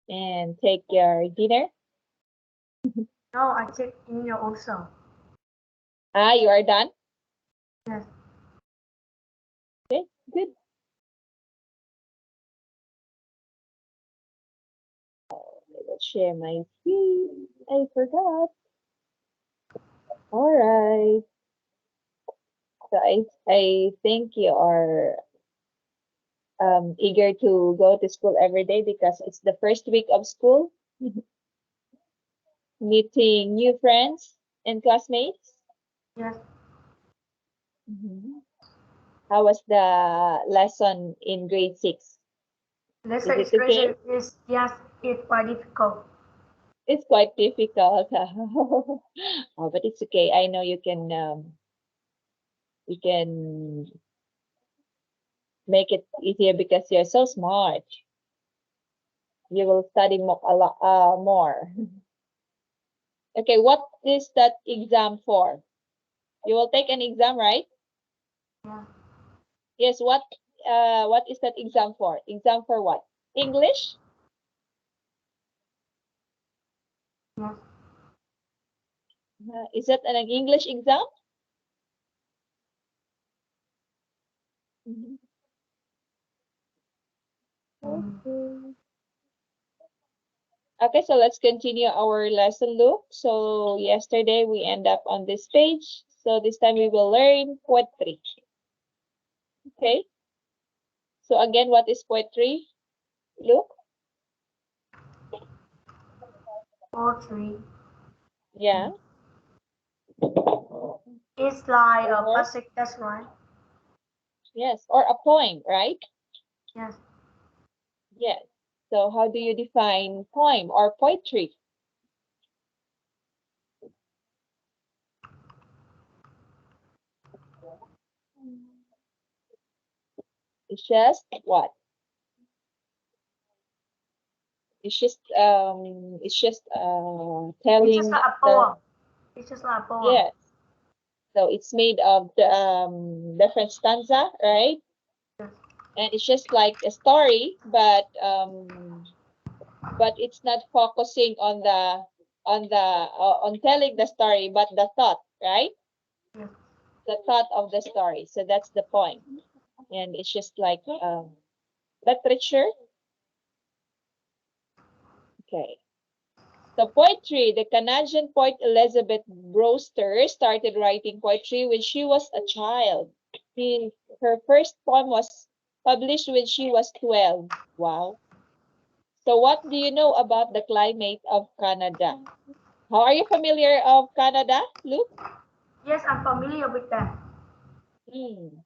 and take your dinner? No, I take email also. Ah, you are done? Yes. Okay, good. I will share my screen. I forgot. All right. So I think you are eager to go to school every day because it's the first week of school, meeting new friends and classmates. Yes. Mhm. How was the lesson in grade 6? Is Lesson it is okay? crazy. Is yes, it's quite difficult. It's quite difficult. Oh, but it's okay. I know you can make it easier because you're so smart. You will study a lot more. Okay, what is that exam for? You will take an exam, right? Yeah. Yes, what is that exam for? Exam for what? English? Yes. Is that an English exam? Mhm. Mm. Okay. Okay, so let's continue our lesson, Luke. So yesterday we end up on this page. So this time we will learn poetry. Okay. So again, what is poetry, Luke? Poetry. Yeah. It's like a Or basic. That's right. yes, or a poem, right? Yes. Yes. So how do you define poem or poetry? It's just what? It's just It's just telling like a the poem. It's just like a poem. yes. So it's made of the different stanza, right? Yes. And it's just like a story, but it's not focusing on telling the story, but the thought, right? Yes. The thought of the story. So that's the point. And it's just like literature. Okay. So poetry, the Canadian poet Elizabeth Brewster started writing poetry when she was a child. Her first poem was published when she was 12. Wow. So what do you know about the climate of Canada? How are you familiar of Canada, Luke? Yes, I'm familiar with that.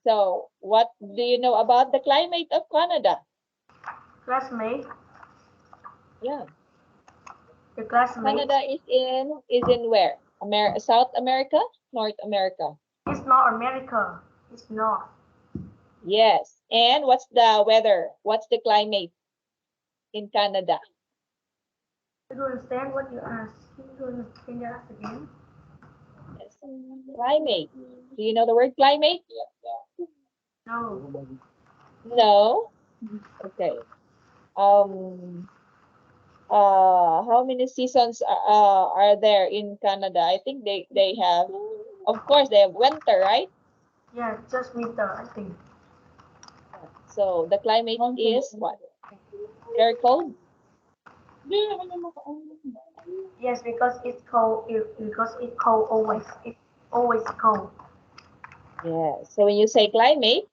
So what do you know about the climate of Canada? Classmate. Yeah. The classmate. Canada is in where? South America? North America? It's not America. It's not. Yes. And what's the weather? What's the climate in Canada? I don't understand what you ask. Can you ask again? Yes. Climate. Do you know the word climate? No. No. Okay. Um. How many seasons are there in Canada? I think they have, of course, they have winter, right? Yeah, just winter, I think. So the climate is what? Very cold. Yes, because it's cold. Because it's cold always. It's always cold. Yeah. So when you say climate,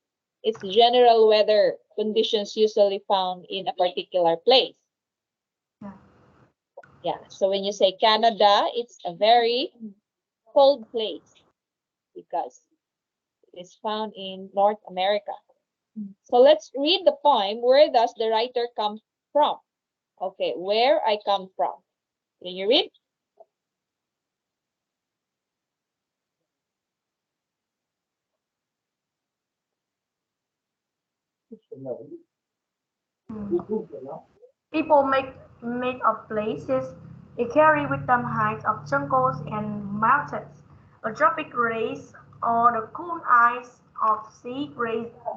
it's general weather conditions usually found in a particular place. Yeah. Yeah. So when you say Canada, it's a very cold place because it is found in North America. So let's read the poem. Where does the writer come from? Okay, where I come from. Can you read? Mm. People make of places. They carry with them heights of jungles and mountains, a tropic race, or the cool ice of sea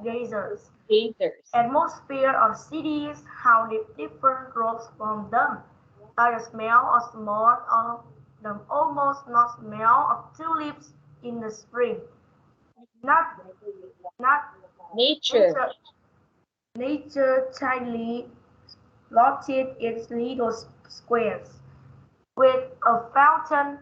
gazers. Gators. Atmosphere of cities, how different groups from them. Like the smell of smoke or the almost not smell of tulips in the spring. Not not Nature. nature nature tidily plotted its little squares, with a fountain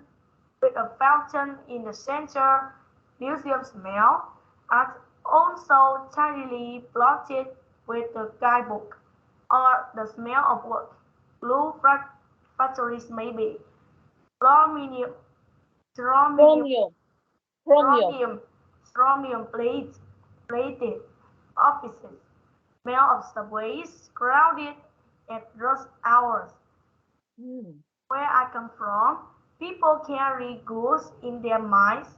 in the center, museum smell, and also tidily plotted with the guidebook, or the smell of work. Blue factories maybe. Chromium, chromium, Chromium. Chromium. chromium, chromium plated offices. Smell of subways crowded at rush hours. Hmm. Where I come from, people carry goods in their minds,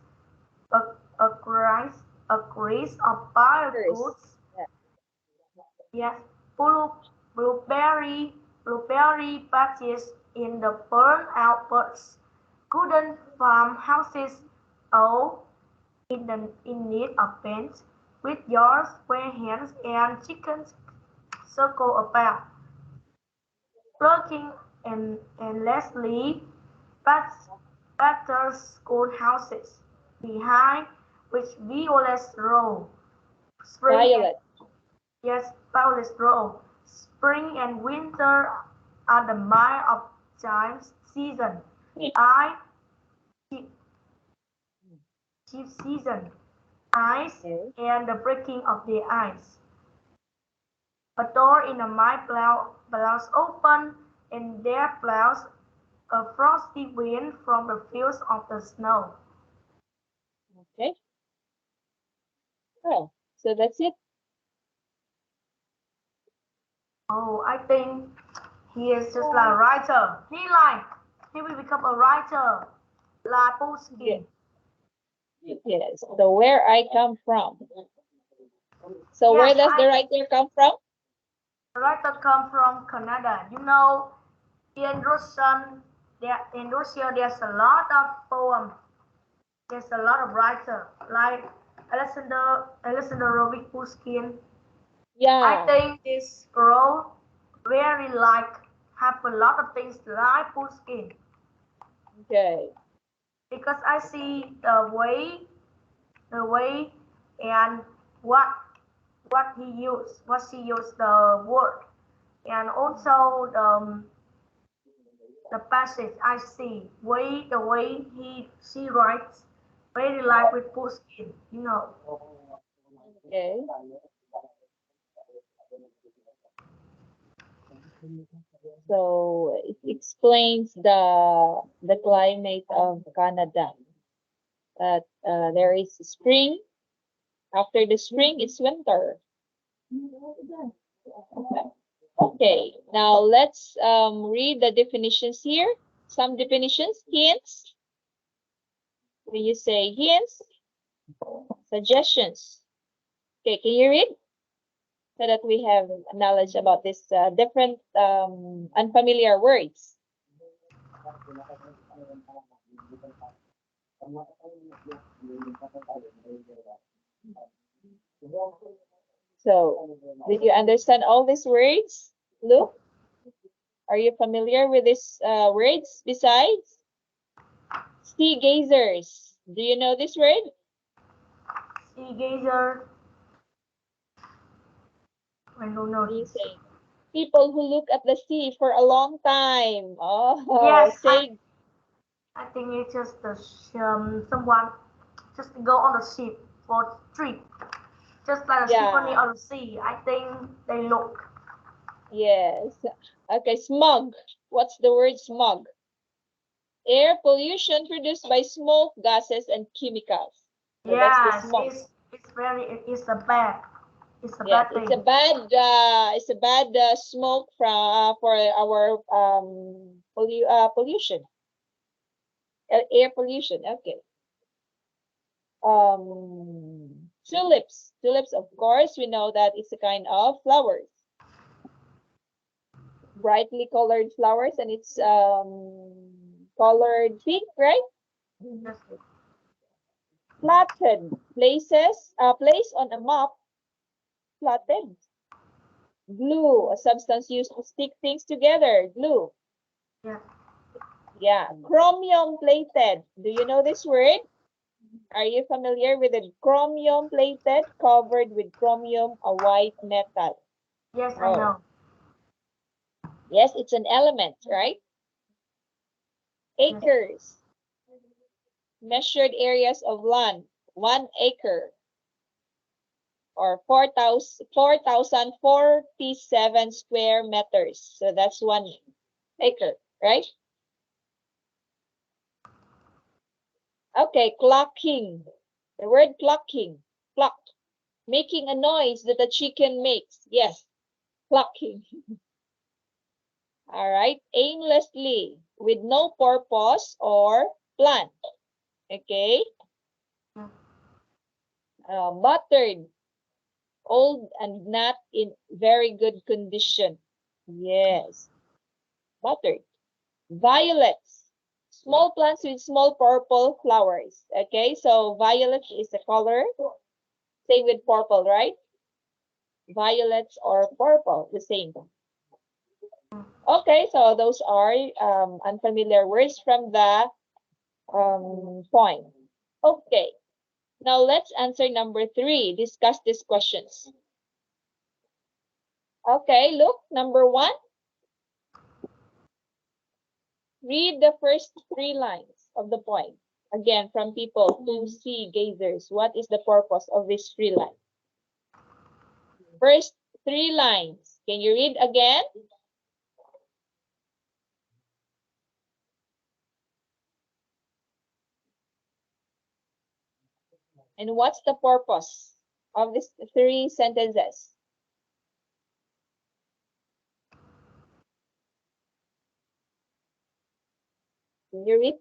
a, a grace, a grace of buyer First. goods. Yes, blue, blueberry patches in the burned out birds. Wooden farmhouses, all in need of paint, with yards where hens and chickens circle about, lurking endlessly. Battered schoolhouses, behind which violets grow. Spring and Violet. yes, violets grow. Spring and winter are the mind of time's season. I chief season. Ice Okay. and the breaking of the ice. A door in my blouse open, and there blows a frosty wind from the fields of the snow. Okay. Oh, so that's it. Oh, I think he is just like a writer. He will become a writer. Like Yeah. Pushkin. Yes. So where I come from. So where Yes, does the writer come from? the writer come from Canada. You know, in Russian, in Russia, there's a lot of poems. There's a lot of writer like Alexander Pushkin. I Yeah. think this girl very like have a lot of things like Pushkin Okay. because I see the way and what what she used the word, and also the passage I see the way she writes very like with Pushkin, you know. Okay. So it explains the climate of Canada. That there is spring. After the spring, it's winter. Okay. Now let's read the definitions here. Some definitions. Hints. When you say hints, suggestions. Okay, can you read so that we have knowledge about this different unfamiliar words? So, did you understand all these words? Luke, are you familiar with these words besides? Sea gazers. Do you know this word? Sea gazer, I don't know What do you this. say? People who look at the sea for a long time. Oh, Yes, say I think it's just someone just to go on the ship for trip, just like a symphony yeah. on the sea. I think they look. Yes. Okay, smog. What's the word smog? Air pollution produced by smoke, gases, and chemicals. So that's the Yes, smog. it's a bad, it's a Yes, bad it's a thing. bad smoke from for our pollution, air pollution. Okay. Tulips. Tulips, of course, we know that it's a kind of flowers, brightly colored flowers, and it's colored pink, right? Yes. Plotted places, place on a map. Plotted. Glue, a substance used to stick things together. Glue. Yeah. Yeah. Chromium plated. Do you know this word? Are you familiar with it? Chromium plated, covered with chromium, a white metal. Yes, I Oh. know. Yes, it's an element, right? Yes. Acres. Measured areas of land. 1 acre. Or 4,047 square meters. So that's 1 acre, right? Okay, clocking. The word clocking. Clock. Making a noise that a chicken makes. Yes, clocking. All right. Aimlessly, with no purpose or plan. Okay. Buttered, old and not in very good condition. Yes, buttered. Violets, small plants with small purple flowers. Okay, so violet is a color. Same with purple, right? Violets or purple, the same. Okay, so those are unfamiliar words from the poem. Okay, now let's answer number 3. Discuss these questions. Okay, look, number 1. Read the first 3 lines of the poem. Again, from people who see gazers. What is the purpose of this 3 lines? First 3 lines. Can you read again? And what's the purpose of these 3 sentences? Can you read?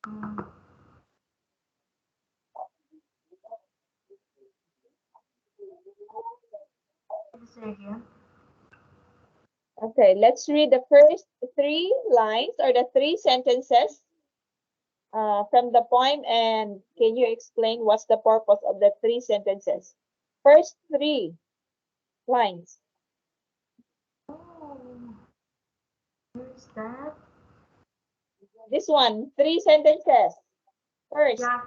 Mm, say again. Okay, let's read the first 3 lines or the 3 sentences from the poem, and can you explain what's the purpose of the 3 sentences? First 3 lines. Oh, where is that? This one, 3 sentences. First, Yeah.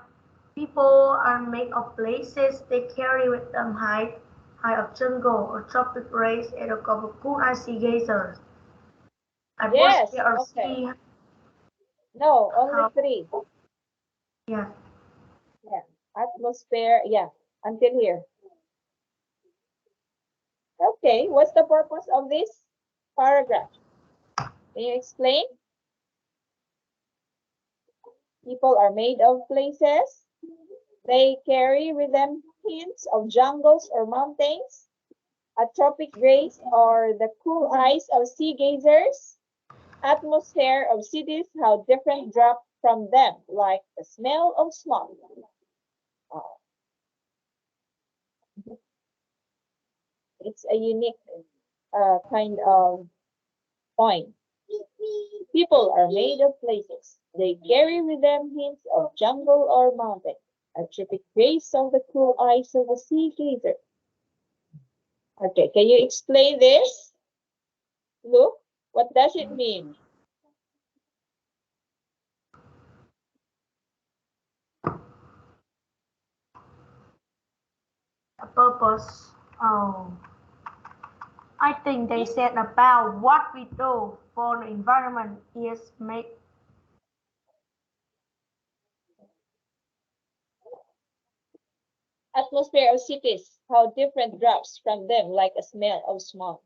People are made of places they carry with them high of jungle or tropic rays and a couple of cool icy geysers. yes, Atmosphere or okay. city No, only have 3. yeah. Yeah, atmosphere, yeah, until here. Okay, what's the purpose of this paragraph? Can you explain? People are made of places. They carry with them hints of jungles or mountains, a tropic grace or the cool eyes of sea gazers, atmosphere of cities, how different drop from them, like the smell of smoke. Oh, it's a unique kind of point. People are made of places. They carry with them hints of jungle or mountain, a tropic grace of the cool eyes of the sea gazer. Okay, can you explain this? Look, what does it mean? A purpose. Oh, I think they said about what we do for the environment is make Atmosphere of cities, how different drops from them like a smell of smoke.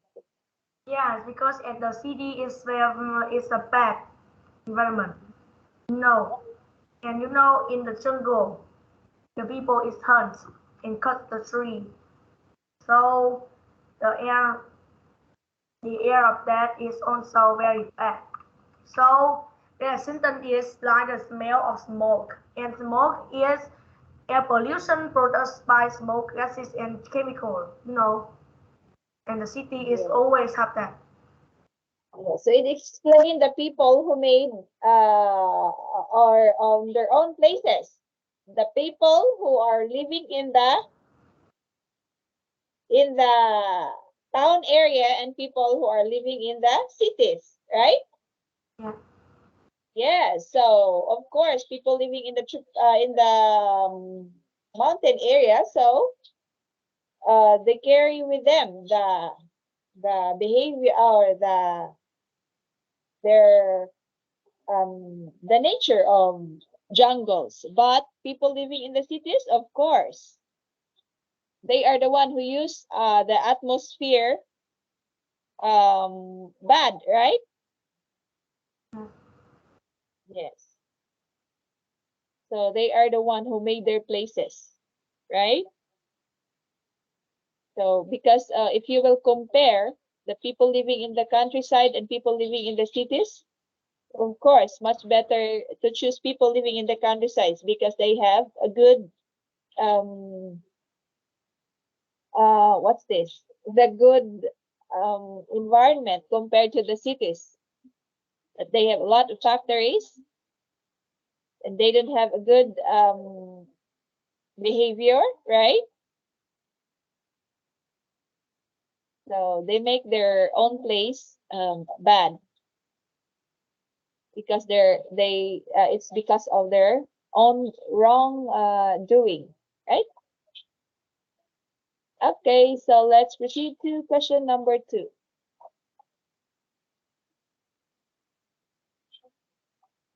yes because at the city is where it's a bad environment. No, and in the jungle the people is hunt and cut the tree, so the air the air of that is also very bad. So the symptom is like the smell of smoke, and smoke is air pollution produced by smoke gases and chemical, and the city is Yeah. always have that. Yeah. So it explained the people who made or their own places. the people who are living in the town area and people who are living in the cities, right? Yeah. Yes. So of course, people living in the mountain area, so they carry with them the behavior or their the nature of jungles. But people living in the cities, of course, they are the one who use the atmosphere bad, right? Yes. So they are the one who made their places, right? So because if you will compare the people living in the countryside and people living in the cities, of course, much better to choose people living in the countryside because they have a good um what's this? The good environment compared to the cities. That they have a lot of factories and they don't have a good behavior, right? So they make their own place bad because it's because of their own wrong doing, right? Okay, so let's proceed to question number 2.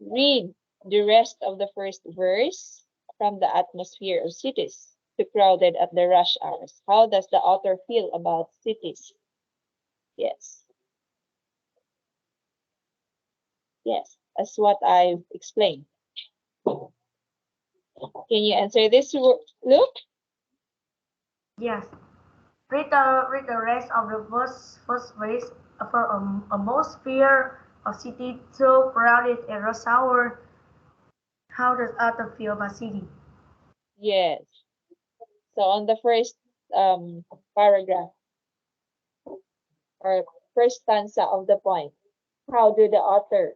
Read the rest of the first verse. From the atmosphere of cities too crowded at the rush hours. How does the author feel about cities? Yes, yes, that's what I've explained. Can you answer this, Luke? Yes. Read the rest of the first verse for atmosphere of city so crowded at rush hour. How does author feel about city? Yes. So on the first paragraph or first stanza of the poem, how do the author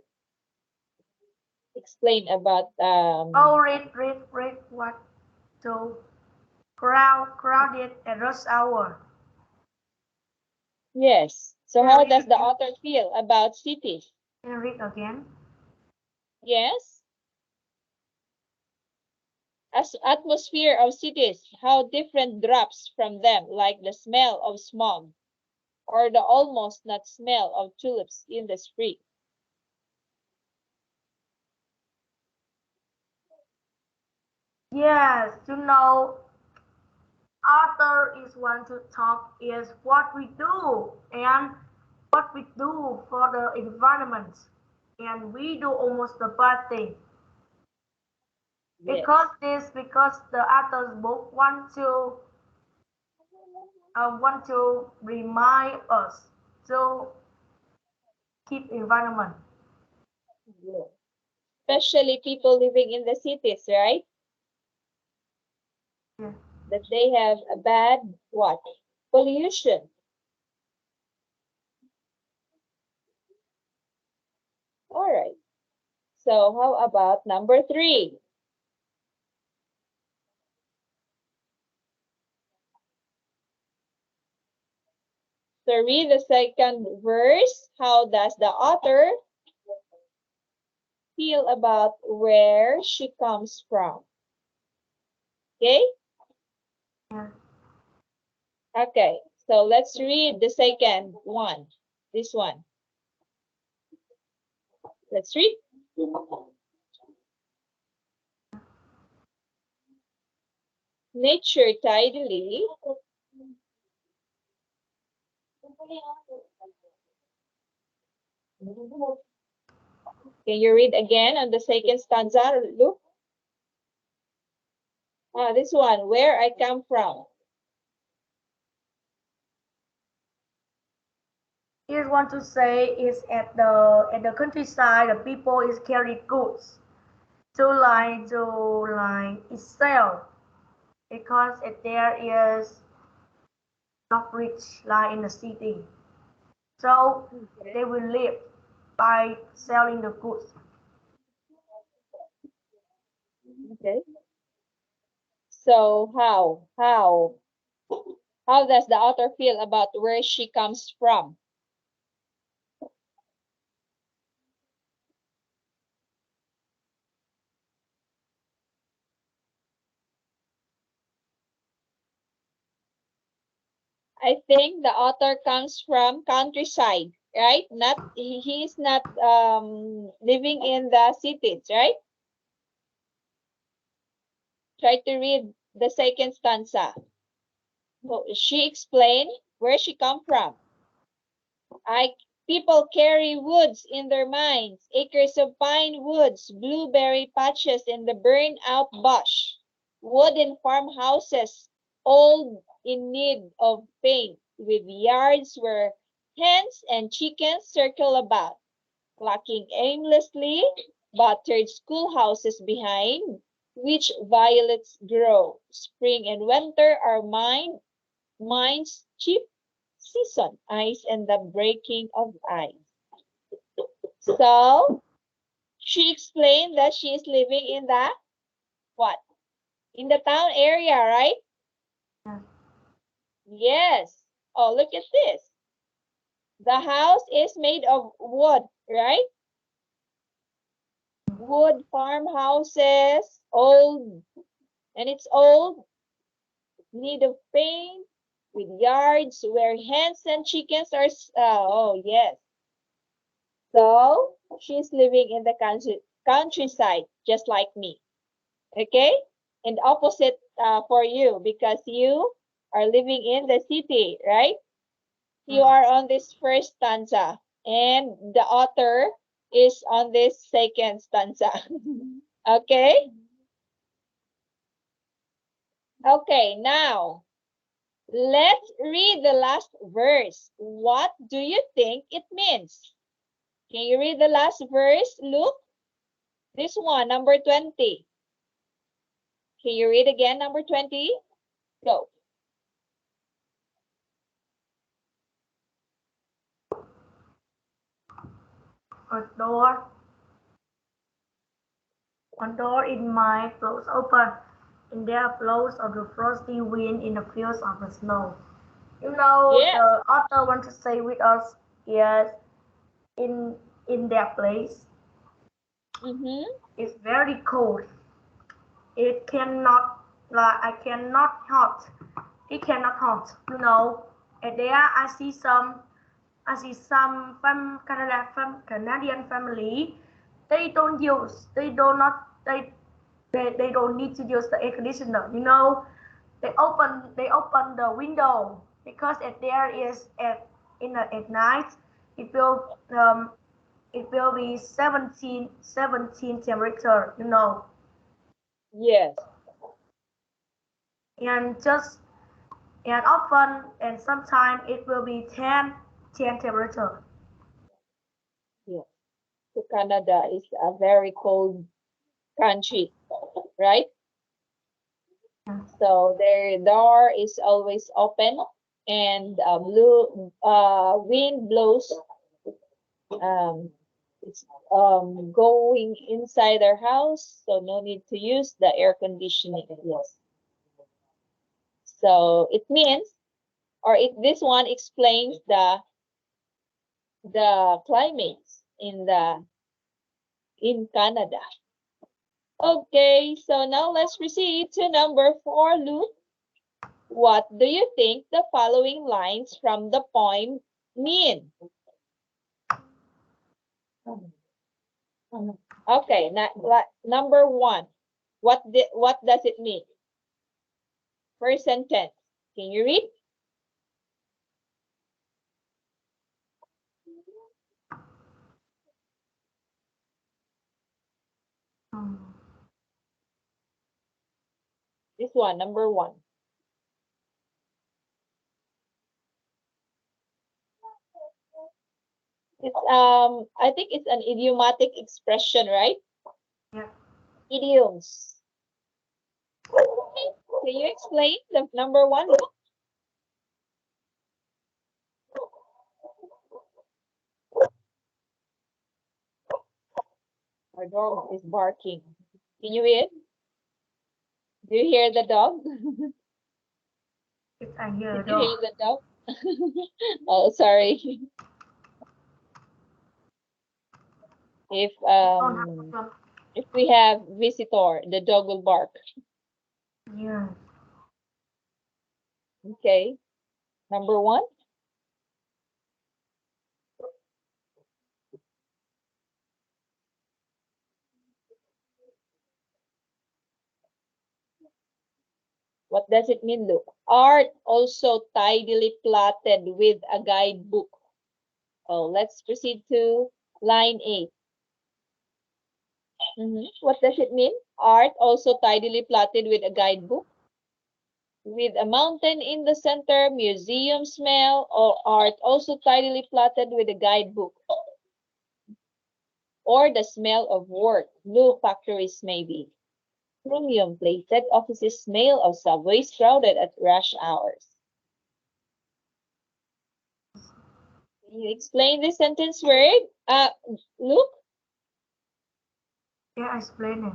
explain about Oh, read what? So crowded at rush hour. yes. So Can you how read does the again? author feel about cities? Can you read again? Yes. As atmosphere of cities, how different drops from them, like the smell of smog or the almost not smell of tulips in the spring. Yes, author is want to talk is what we do and what we do for the environment, and we do almost the bad thing. Yes. Because the author's book want to remind us to keep environment. Yeah. Especially people living in the cities, right? Yeah. That they have a bad what? Pollution. All right. So how about number 3? So read the second verse. How does the author feel about where she comes from? Okay? Yeah. Okay. So let's read the second one. This one. Let's read. Nature tidily. Can you read again on the second stanza, Luke? This one, where I come from. Here's want to say is at the countryside the people is carry goods to line itself because there is not rich like in the city. So Okay. they will live by selling the goods. Okay. So how does the author feel about where she comes from? I think the author comes from countryside, right? Not he's not living in the cities, right? Try to read the second stanza. So she explained where she come from. I People carry woods in their minds, acres of pine woods, blueberry patches in the burned out bush, wooden farmhouses, old in need of paint, with yards where hens and chickens circle about, clucking aimlessly, battered schoolhouses behind, which violets grow. Spring and winter are mine's chief season, ice and the breaking of ice. So she explained that she is living in the what? In the town area, right? Yeah. Yes. Oh, look at this. The house is made of wood, right? Wood farmhouses, old, and it's old, need of paint, with yards where hens and chickens are. Oh, yes. So she's living in the countryside, just like me. Okay? And opposite for you because you are living in the city, right? You are on this first stanza and the author is on this second stanza. Okay? Okay, now let's read the last verse. What do you think it means? Can you read the last verse, Luke? This one, number 20. Can you read again, number 20? Go. A door, a door in my clothes open, and there blows of the frosty wind in the fields of the snow. Yes. The author wants to say with us, yes, in their place, Mm-hmm. it's very cold. It cannot, like, it cannot hot. And there I see some Canadian family. They do not, they don't need to use the air conditioner. They open the window because if there is at night, it will um it will be 17 temperature. Yes. And just and often and sometimes it will be 10 temperature. Yes. So Canada is a very cold country, right? So their door is always open and wind blows. Um, it's going inside their house, so no need to use the air conditioning. Yes. So it means, or this one explains the climates in Canada. Okay, so now let's proceed to number 4, Luke. What do you think the following lines from the poem mean? Okay, number 1. What does it mean? First sentence. Can you read? Mm. This one, number 1. It's I think it's an idiomatic expression, right? Yeah. Idioms. Okay. Can you explain the number 1? Our dog is barking. Can you read? Do you hear the dog? Yes, I hear a Did you hear dog. the dog? Oh, sorry. If Don't have um problem. if we have visitor, the dog will bark. Yes. Okay. Number one. What does it mean, look? Art also tidily plotted with a guidebook. Oh, let's proceed to line 8. What does it mean? Art also tidily plotted with a guidebook. With a mountain in the center, museum smell, or art also tidily plotted with a guidebook. Or the smell of work, glue factories maybe. Chromium plated offices smell of subways crowded at rush hours. Can you explain this sentence word? Look. Yeah, I explain it.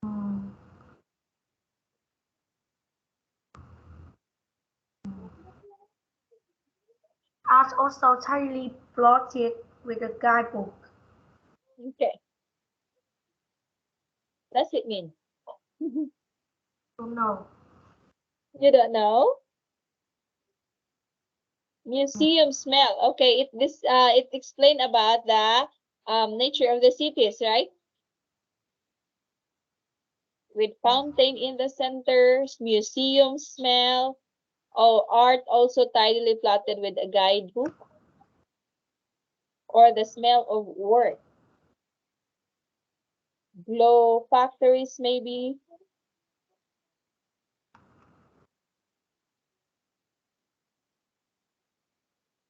Mm. Art also tightly plotted with a guidebook. Okay. Does it mean? Don't know. You don't know? Museum smell. Okay, it explain about the nature of the cities, right? With fountain in the center, museum smell. Oh, art also tidily plotted with a guidebook or the smell of work. Glow factories maybe.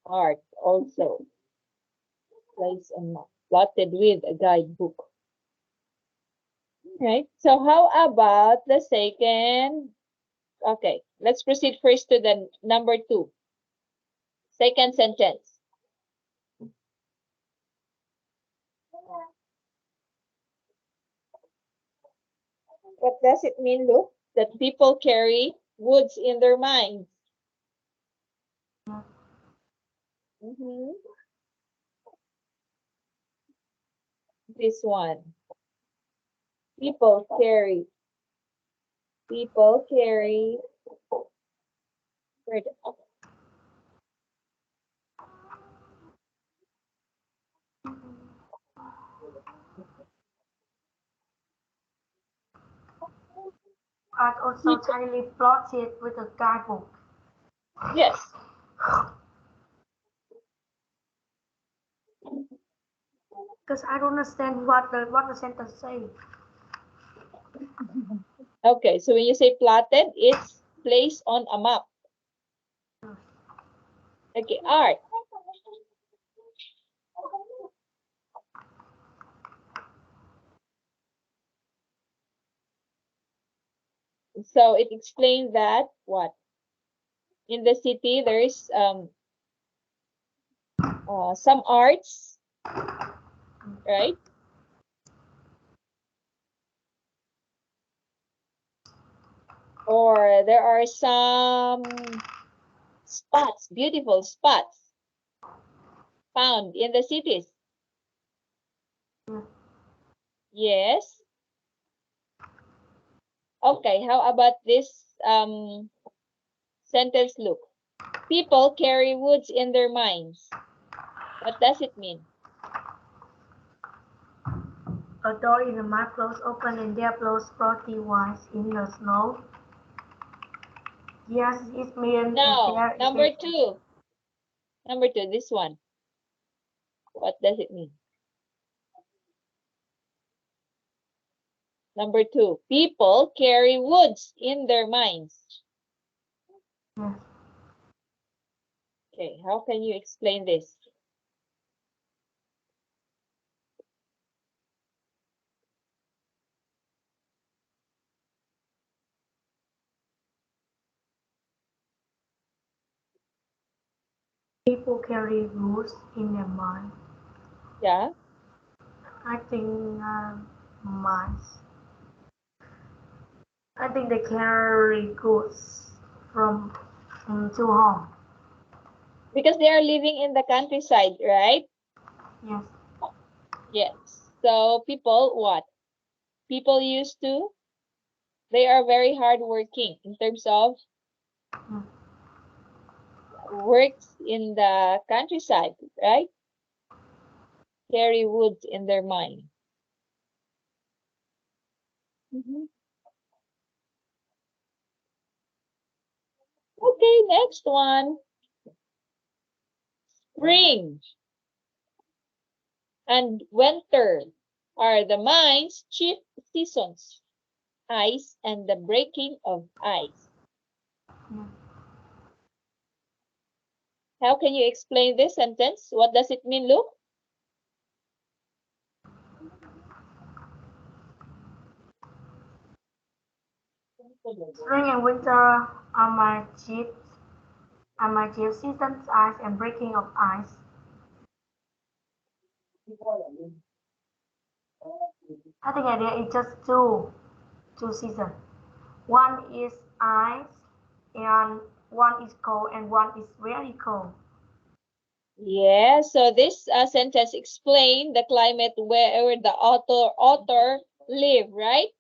Art also place on map plotted with a guidebook. Right. So how about the second? Okay, let's proceed first to the number 2. Second sentence. What does it mean, look? That people carry woods in their minds. Mm-hmm. This one. People carry. People carry. Where Art also people. tightly plotted with a guidebook. Yes. Because I don't understand what the sentence say. Okay, so when you say plotted, it's placed on a map. Okay, art. So it explains that what? In the city, there's some arts, right? Or there are some spots, beautiful spots found in the cities. Yes. Okay, how about this sentence look? People carry woods in their minds. What does it mean? A door in the map blows open and there blows frothy winds in the snow. Yes, it means and No, there it number is. 2. Number 2, this one. What does it mean? Number 2, people carry woods in their minds. Yes. Okay, how can you explain this? People carry goods in their mind. Yeah. I think minds. I think they carry goods from to home. Because they are living in the countryside, right? Yes. Yes. So people, what? People used to, they are very hardworking in terms of Mm. works in the countryside, right? Carry wood in their mind. Mhm. Okay, next one. Spring and winter are the mind's chief seasons. Ice and the breaking of ice. Yeah. How can you explain this sentence? What does it mean, Luke? Spring and winter are my chief seasons, ice and breaking of ice. I think there is just two seasons. One is ice and one is cold and one is very cold. Yeah, so this sentence explain the climate where the author live, right?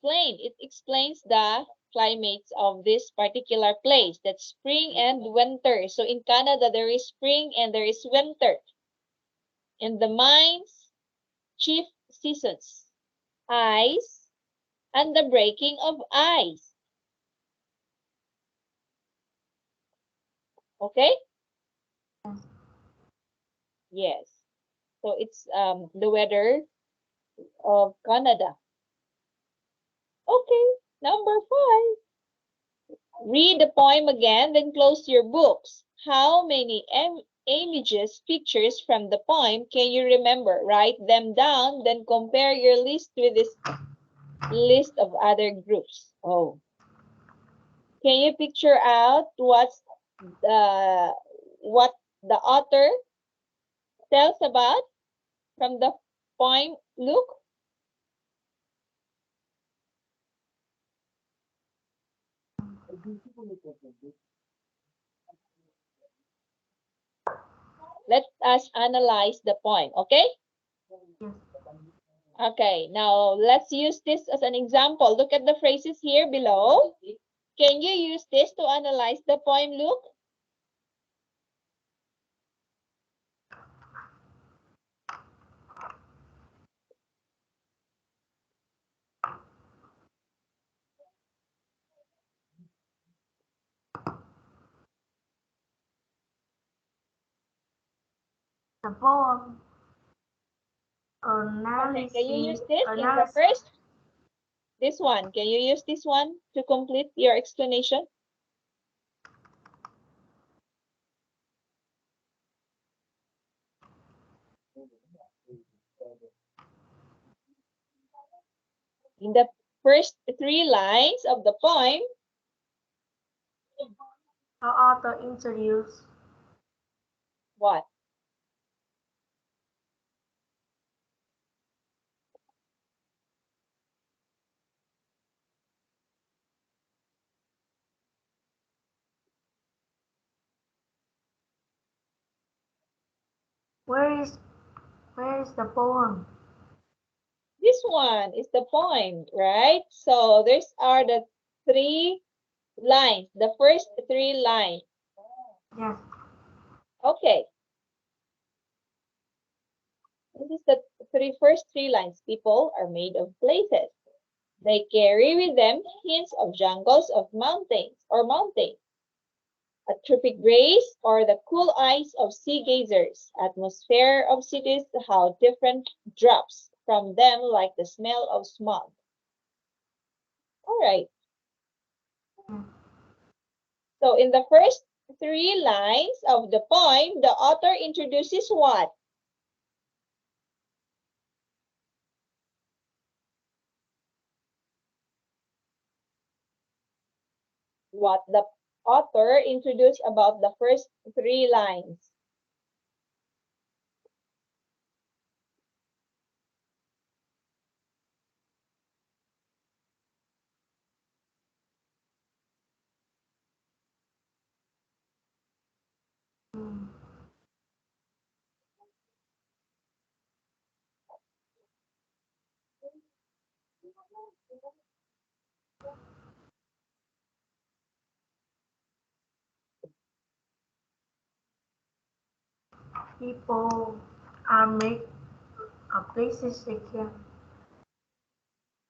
It explains the climates of this particular place. That's spring and winter. So in Canada, there is spring and there is winter. In the mines, chief seasons, ice and the breaking of ice. Okay? Yes. So it's the weather of Canada. Okay, number 5. Read the poem again, then close your books. How many images, pictures from the poem can you remember? Write them down, then compare your list with this list of other groups. Oh, can you picture out what the author tells about from the poem, Luke? Let us analyze the poem, okay? Yes. Okay, now let's use this as an example. Look at the phrases here below. Can you use this to analyze the poem, Luke? The poem Okay, can you use analysis this in the analysis first? This one, can you use this one to complete your explanation? In the first 3 lines of the poem, the author introduced what? where is where is the poem? This one is the poem, right? So these are the 3 lines, the first 3 lines. Yes. Okay, this is the first 3 lines. People are made of places. They carry with them hints of jungles of mountains, a tropic breeze, or the cool eyes of sea gazers, atmosphere of cities, how different drops from them like the smell of smog. All right. Mm. So in the first 3 lines of the poem, the author introduces what? What the author introduce about the first 3 lines? People are make a places they can.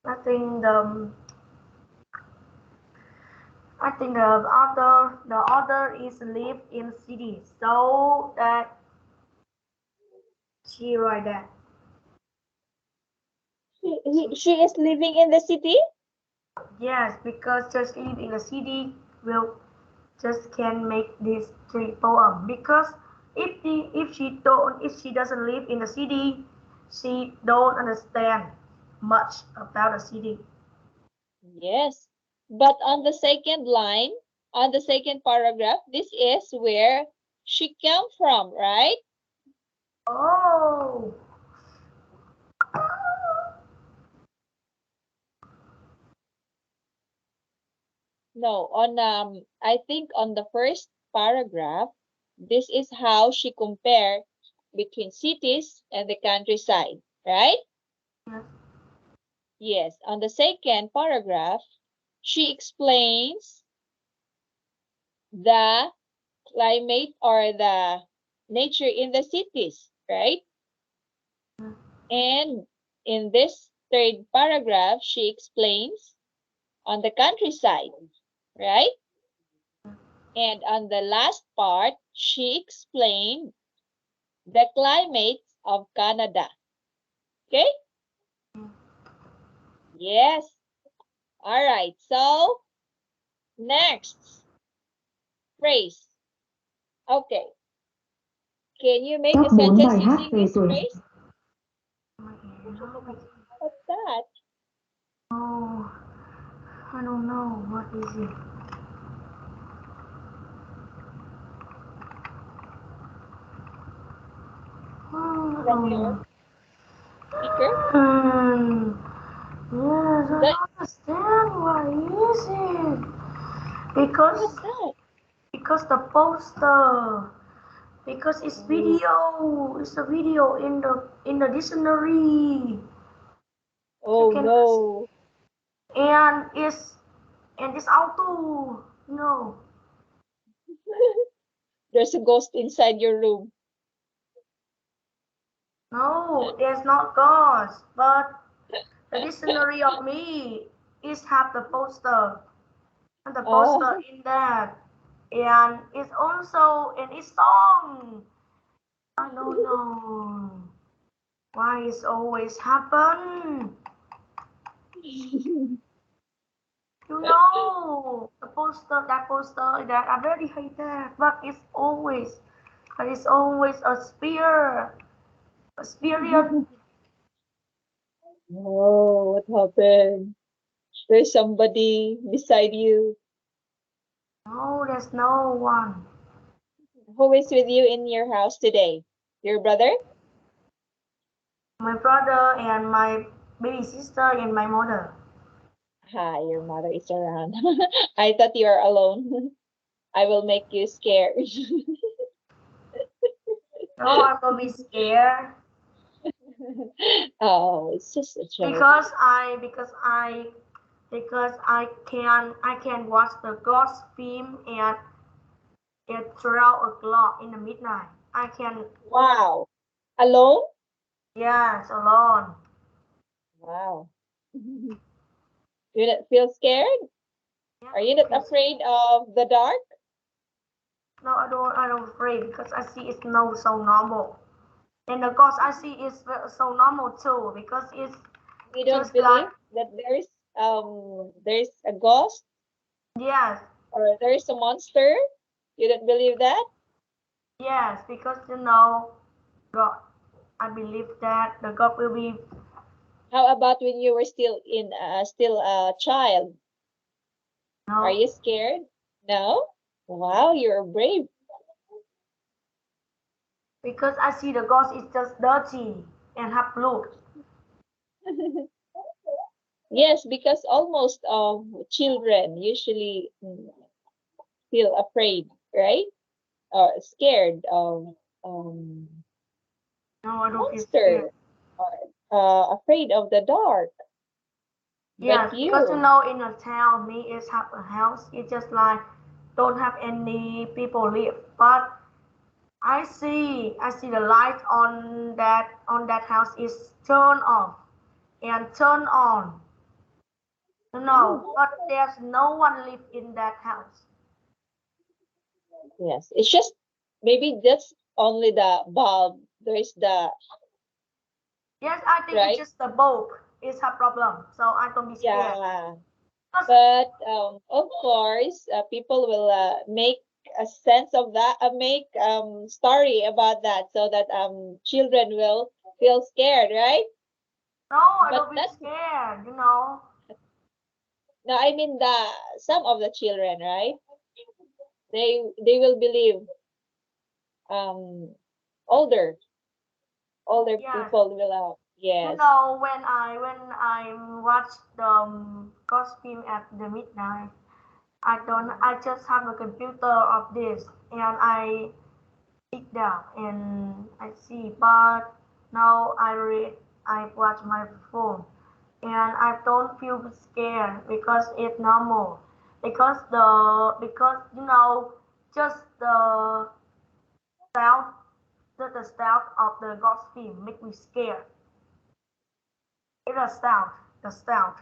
I think the I think the author is live in city, so that she write that. She is living in the city? Yes, because just live in the city will just can make this three poem. Because if she doesn't live in the city, she don't understand much about the city. Yes. But on the second line, on the second paragraph, this is where she came from, right? Oh, No, on I think on the first paragraph, this is how she compare between cities and the countryside, right? yes. Yes. On the second paragraph, she explains the climate or the nature in the cities, right? And in this third paragraph, she explains on the countryside, right? And on the last part, she explained the climate of Canada. Okay? Yes. All right. So, next phrase. Okay. Can you make Top a 4 sentence bài hát using về this tuổi. phrase? What's that? Oh, I don't know what is it. Oh, I From don't your know. speaker? Yes, I That, don't understand. What is it? what's Because that? because the poster. Because it's Oh, video. It's a video in the dictionary. You oh can no. and it's auto. No, There's a ghost inside your room. no, there's not ghost. But the dictionary of me is have the poster and the poster Oh, in that, and it's song. I don't know why it's always happen. The poster, that poster, that I very hate that, but it's always a spirit. oh, what happened? There's somebody beside you. No, there's no one. Who is with you in your house today? Your brother? My brother and my baby sister and my mother. Hi, your mother is around. I thought you are alone. I will make you scared. No, I'm gonna be scared Oh, it's just a joke. because I can watch the ghost film at 12 o'clock in the midnight. I can. Wow. Alone? Yes, alone. Wow. You not feel scared? Yeah, Are you not feels. afraid of the dark? No, I don't afraid because I see it's no so normal. And the ghost I see is so normal too because it's You don't just like believe that there's a ghost yes, or there's a monster? You don't believe that? yes, because God. I believe that the God will be How about when you were still a child? Are no, you scared? No? Wow, you're brave. Because I see the ghost is just dirty and have blood. Yes, because almost children usually feel afraid, right? Scared of No, I don't feel scared. monster or afraid of the dark. But Yes, because you, in a town, me is have a house. It's just like don't have any people live. But I see the light on that house is turned off and turned on. mm, No, but there's no one live in that house. yes, it's just maybe that's only the bulb. There's the Yes, I think it's right. just the bulb is a problem. So I don't be scared. Yeah, Because but of course, people will make a sense of that, make story about that, so that children will feel scared, right? no, I But don't be that's scared. no, I mean the some of the children, right? They will believe um older older Yes. people will yes. When I watch the ghost film at the midnight, Mhm. I just have a computer of this and I sit down and I see. But now I watch my phone and I don't feel scared because it's normal. Because just sound the sound of the ghost film make me scared. It's a sound, the sound,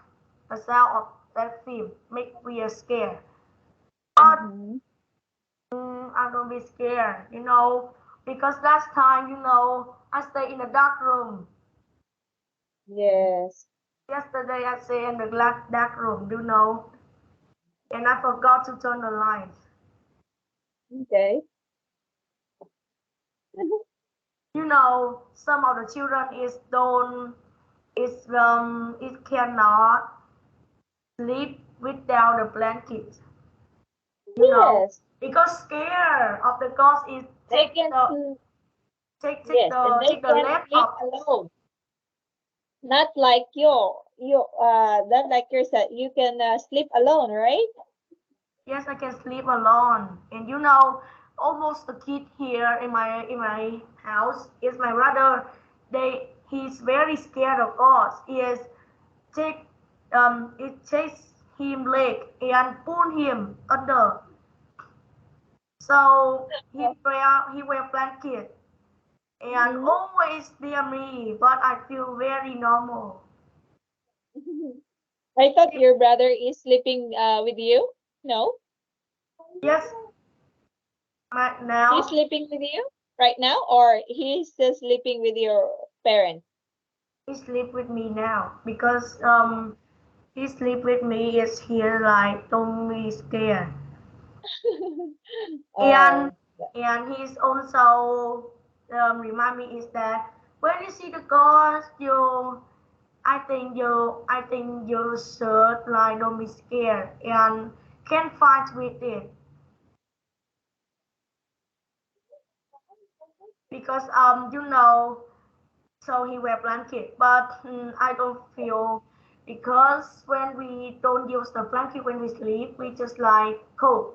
the sound of that film make me scared. But Mhm. I don't be scared, because last time, I stay in a dark room. Yes. Yesterday I stay in the dark room, and I forgot to turn the lights. Okay. Some of the children is don't it cannot sleep without a blanket, you know, Yes. because scared of the ghost is They take can the take take yes, and the they take the can sleep laptop. alone. Not like not like yourself. You can sleep alone, right? Yes, I can sleep alone. And almost the kid here in my house is my brother. He's very scared of us. Take it takes him leg and pull him under. So he wear blanket and Mhm. always near me, but I feel very normal. I thought your brother is sleeping with you. No, Yes, right he's now sleeping with you right now, or he's still sleeping with your parents. he sleep with me now because he sleep with me is here like don't be scared. And Oh, and he's also remind me is that when you see the ghost, I think you should like don't be scared and can fight with it because so he wear blanket, but I don't feel because when we don't use the blanket when we sleep, we just like cold.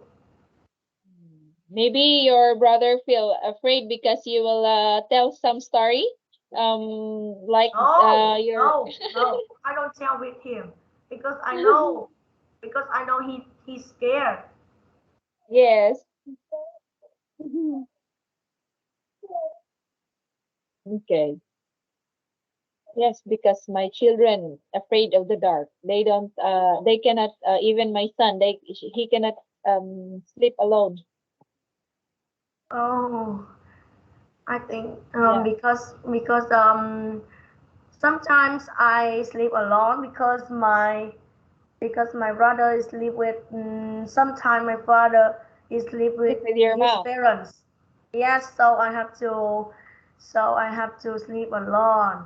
maybe your brother feel afraid because you will tell some story, like No, your no, no. I don't tell with him because I know he's scared. yes. Okay. Yes, because my children afraid of the dark. They don't. They cannot. Even my son, he cannot sleep alone. Oh, I think Yeah. because sometimes I sleep alone because my brother sleep with sometimes my father is sleep Sleep with with your his mom. parents. Yes, so I have to sleep alone.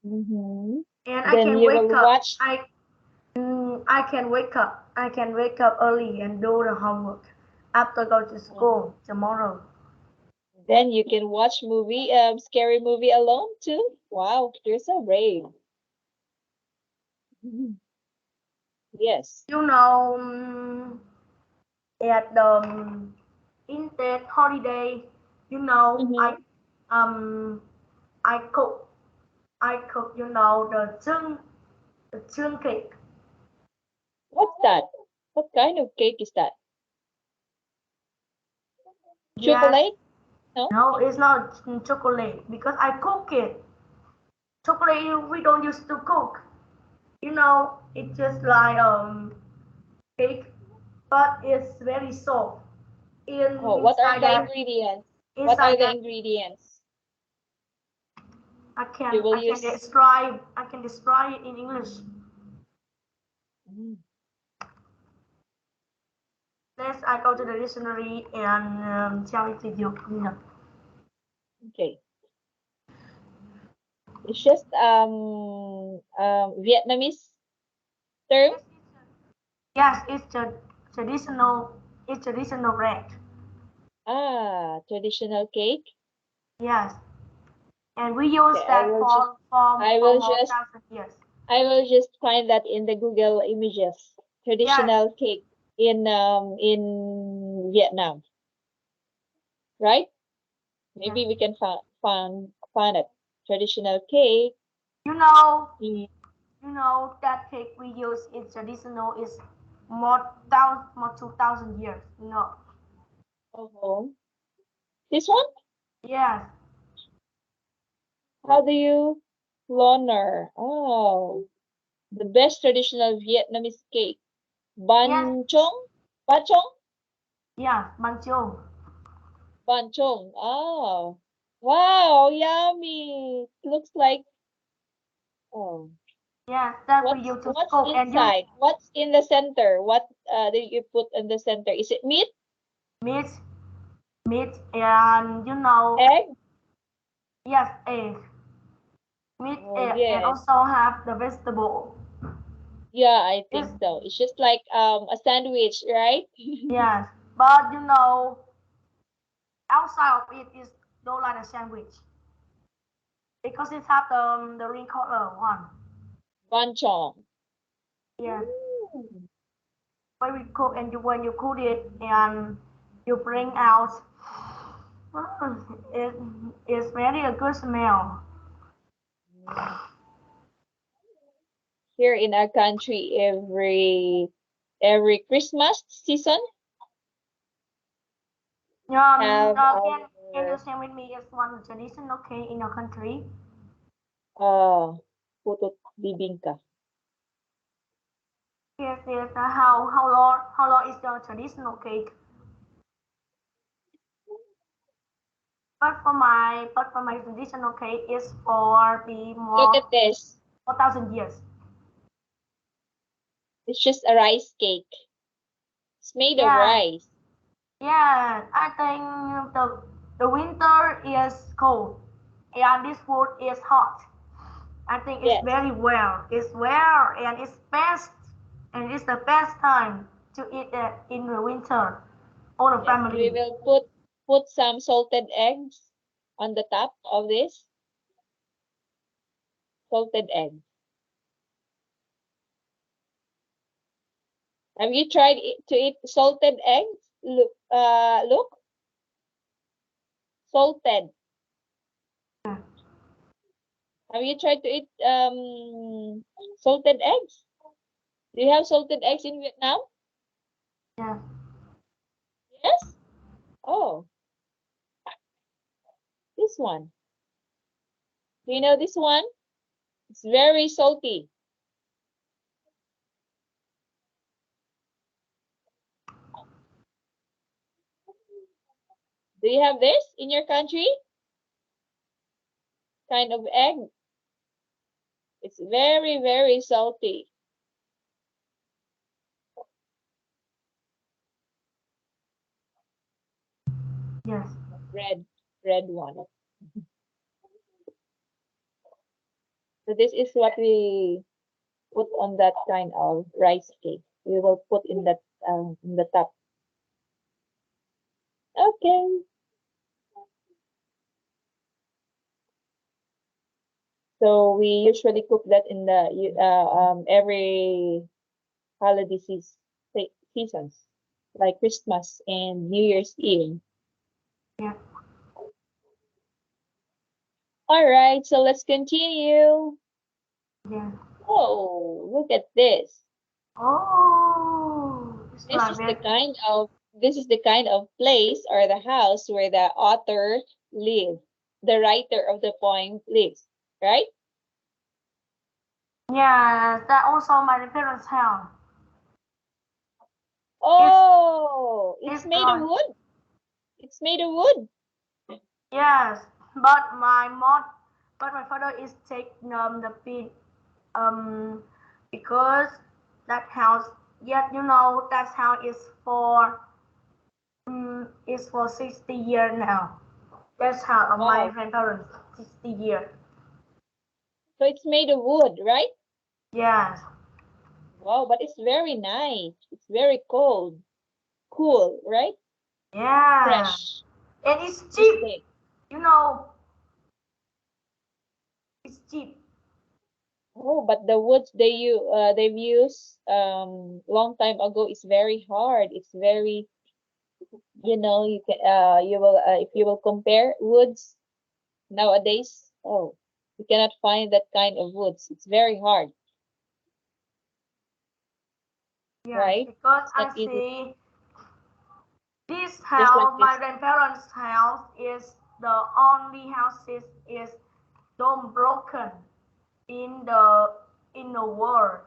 Mm-hmm. And I Then can you wake will up. watch. I can wake up. I can wake up early and do the homework. after go to school tomorrow. Then you can watch scary movie alone too. Wow, you're so brave. Mhm. Yes. You know, at the Intet holiday, you know, Mm-hmm. um I cook you know the chun cake. What's that? What kind of cake is that? Yes, Chocolate? No? no, it's not chocolate because I cook it. Chocolate we don't use to cook. You know, it's just like cake, but it's very soft. Oh, what are Inside the that, ingredients? What are inside the that, ingredients I you can will I can use? describe I can describe it in English. Mm, Let's I go to the dictionary and tell it to you. okay. It's just Vietnamese term. Yes, yes, it's traditional bread. Ah, traditional cake. Yes, and we use Okay, that I for will more just thousand years. I will just find that in the Google images. Yes, Traditional cake in Vietnam, right? yes. Maybe we can find it. Traditional cake. You know, In, that cake we use is traditional is more 2,000 years. oh, this one? Yes, How do you Loner? Oh, the best traditional Vietnamese cake. yes, Ban chong? Ba chong? yeah, mancho. Ban chong. Oh, wow, yummy. It looks like, oh, Yes, that we use to what's cook and you inside? What's in the center? What did you put in the center? Is it meat? meat, meat, and Egg? yes, egg, meat, Oh, egg, and yes. also have the vegetable. Yeah, I Yes, think so. It's just like a sandwich, right? yes, but outside of it is not like a sandwich because it have the ring color one. Ban chong. Yes, Mm. when we cook and when you cook it and you bring out, it is very a good smell. Mm. Here in our country, every Christmas season have Can you our share with me is one traditional cake in your country? uh putot bibingka. Yes, yes. How long is your traditional cake? But for my traditional cake is for be Look more at this. 4,000 years. It's just a rice cake. It's made of Yeah, rice. yeah. I think the winter is cold and this food is hot. I think it's Yes. very well. It's well and it's best and it's the best time to eat it in the winter. All the Yes. We family. will put some salted eggs on the top of this. Salted egg. Have you tried to eat salted eggs? Look, salted. Have you tried to eat salted eggs? Do you have salted eggs in Vietnam? Yeah. Yes? Oh, this one. Do you know this one? It's very salty. Do you have this in your country? Kind of egg. It's very, very salty. Yes. Red, red one. So this is what we put on that kind of rice cake. We will put in that in the top. Okay. So we usually cook that in the every holiday seasons, like Christmas and New Year's Eve. Yeah. All right, so let's continue. Yeah. Oh, look at this. Oh, it's This my is the bed. kind of this is the kind of place or the house where the author lives, the writer of the poem lives, right? Yes, that also my parents' house. It's Oh, it's it's made of like wood. It's made of wood. yes, but my father is taking the pin um because that house yet you know that house is for 60 years now. That's how of my Wow. grandparents 60 years. So it's made of wood, right? Yes, Wow, but it's very nice. It's very cool, right? yeah, Fresh and it's this cheap. day. You know, it's cheap. Oh, but the woods they've used long time ago is very hard. It's very, you can you will if you will compare woods nowadays, oh, you cannot find that kind of woods. It's very hard, Yes, right? because It's not I easy, see this just like house, my this. grandparents' house is the only houses is don't broken in the world.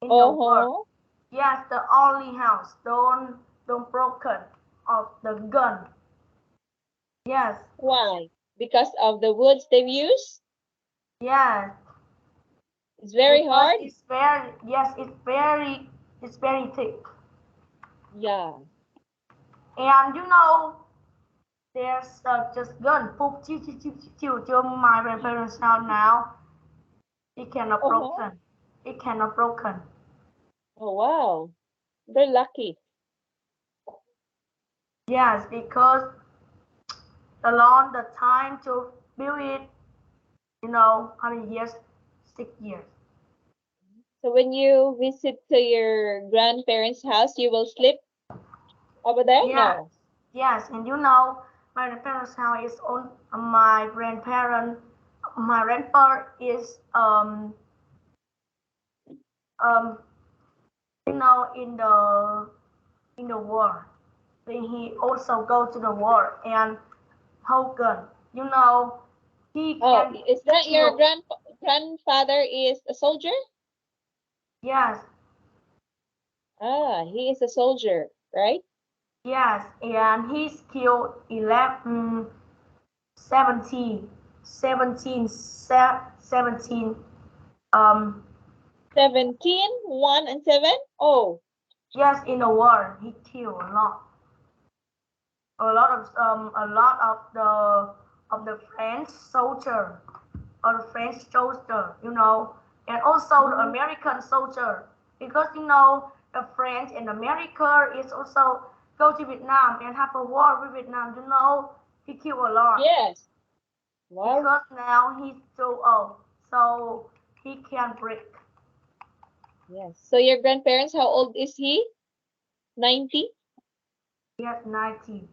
In the world. Oh, Yes, the only house don't broken of the gun. Yes, why? Because of the woods they've used. yes. It's very Because hard. it's very yes, it's very thick. Yeah. And you know there's just gun poop to my grandparents' house now. It cannot Oh, broken. It cannot broken. oh wow. They're lucky. Yes, because along the time to build it, you know how many years? 6 years. So when you visit to your grandparents' house, you will sleep over there? Yes, No. yes, and you know my grandparents' house is on my grandparent. My grandpa is um you know in the war. Then he also go to the war and hold gun. You know he Oh, can is that your kill. grandfather is a soldier? Yes, Ah, he is a soldier, right? yes, and he's killed 11, 17, 17 um 17, 1 and 7? Oh, yes in the war he killed a lot of the French soldier or the French soldier, you know, and also the mhm. American soldier because you know the French and America is also go to Vietnam and have a war with Vietnam. You know, he killed a lot Yes. Wow. because now he's too old, so he can't break. Yes. So your grandparents, how old is he? 90? He has 90.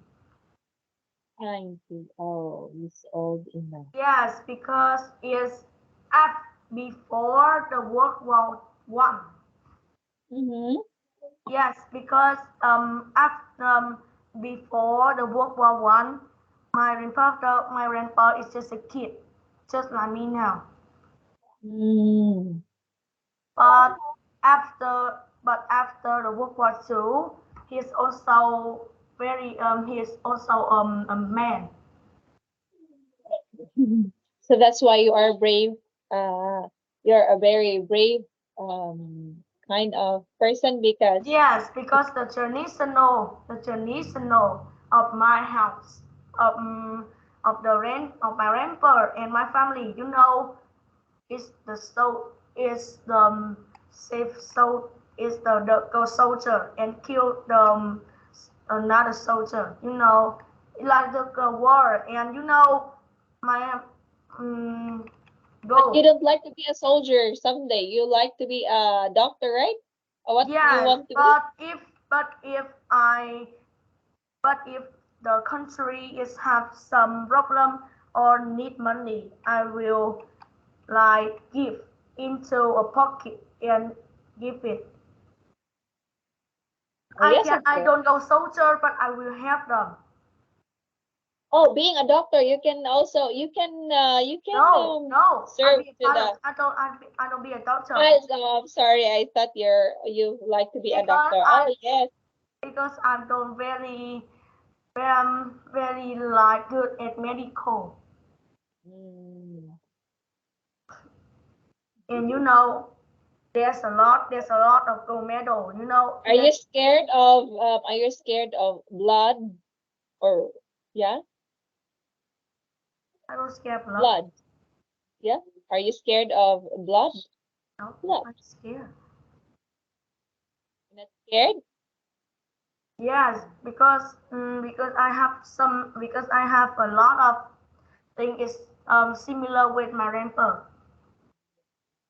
90. Oh, he's old enough. Yes, because it's at before the World War One. Mm-hmm. Yes, because after before the World War One, my grandpa is just a kid, just like me now. Mm. But after the World War Two, he's also he's also a man. So that's why you are brave. Uh, you're a very brave kind of person because Yes, because the traditional of my house, of the rent of my grandpa and my family, you know, is the safe so is the go soldier and kill another soldier. Like the war, and my But you goal. don't like to be a soldier someday. You like to be a doctor, right? Or what you Yes, want to be? but if the country is have some problem or need money, I will like give into a pocket and give it. Oh, yes, of I course. don't go soldier, but I will help them. Oh, being a doctor, you can also you can No, no, I serve be a to pilot. the. I don't be a doctor I, I'm sorry, I thought you like to be a because doctor. Oh, yes. I don't very like good at medical. Mm. And there's a lot of gold medal. Are you scared of blood or yeah, I don't scare blood. blood? Yeah. Are you scared of blood? No, Blood. I'm scared. You're not scared? Yes, because I have a lot of things is similar with my ramper.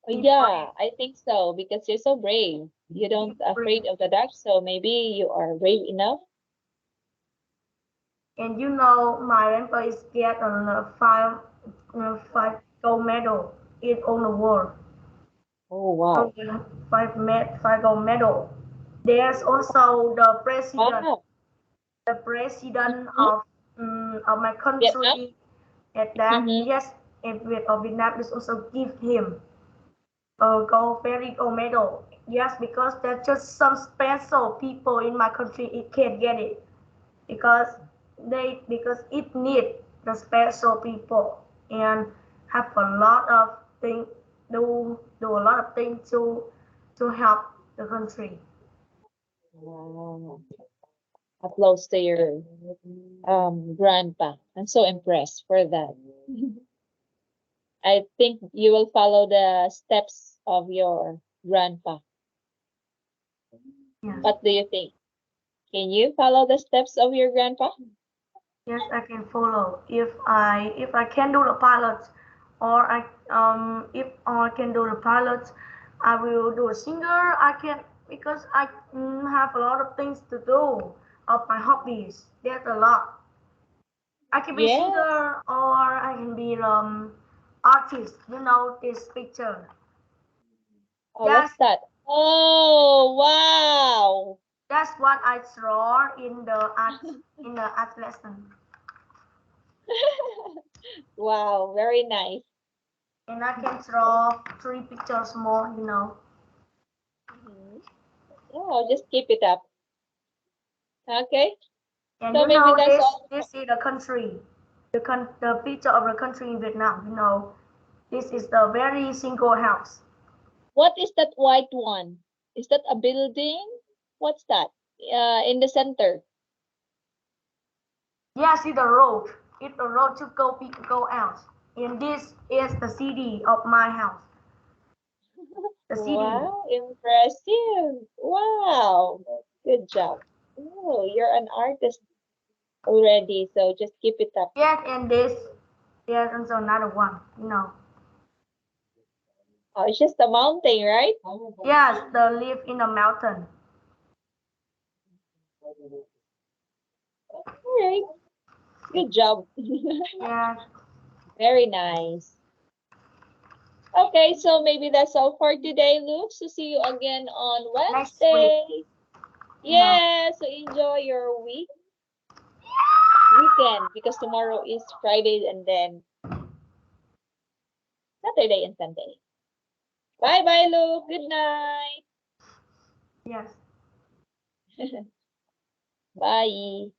Oh, He brave, yeah, I think so because you're so brave. You he don't brave, afraid of the dark, so maybe you are brave enough. and my ramper is get five gold medal in on the world. Oh, wow. Five gold medal. There's also Wow. the president Mm-hmm. of my Vietnam? country. At that, Mm-hmm. yes, and Vietnam is also give him a gold medal. Yes, because there's just some special people in my country it can't get it because because it need the special people and have a lot of thing do a lot of things to help the country. Wow. Applause to your grandpa. I'm so impressed for that. I think you will follow the steps of your grandpa. Yes, What do you think? Can you follow the steps of your grandpa? yes, I can follow if I can do the pilot or I if I can do the pilot, I will do a singer. I can because I have a lot of things to do of my hobbies. There's a lot. I can be Yes. singer or I can be artist. This picture. Oh, Yes, what's that? Oh, wow. that's what I draw in the art lesson, Wow, very nice. and I can draw three pictures more. Mhm. Oh, just keep it up. Okay. And So maybe that's this all. this is the country, the picture of the country in Vietnam. This is the very single house. What is that white one? Is that a building? What's that? In the center. Yeah, see the road. It's the road to go out. And this is the city of my house. The city. Wow, impressive. Wow. Good job. Oh, you're an artist already, so just keep it up. Yes, and there's also another one. Oh, it's just a mountain, right? Yes, the live in the mountain. All right. Good job. Yeah, Very nice. Okay, so maybe that's all for today, Luke. So see you again on next week. Wednesday. You know. Yeah, so enjoy your weekend because tomorrow is Friday and then Saturday and Sunday. Bye bye, Luke. Good night. Yes. Bye.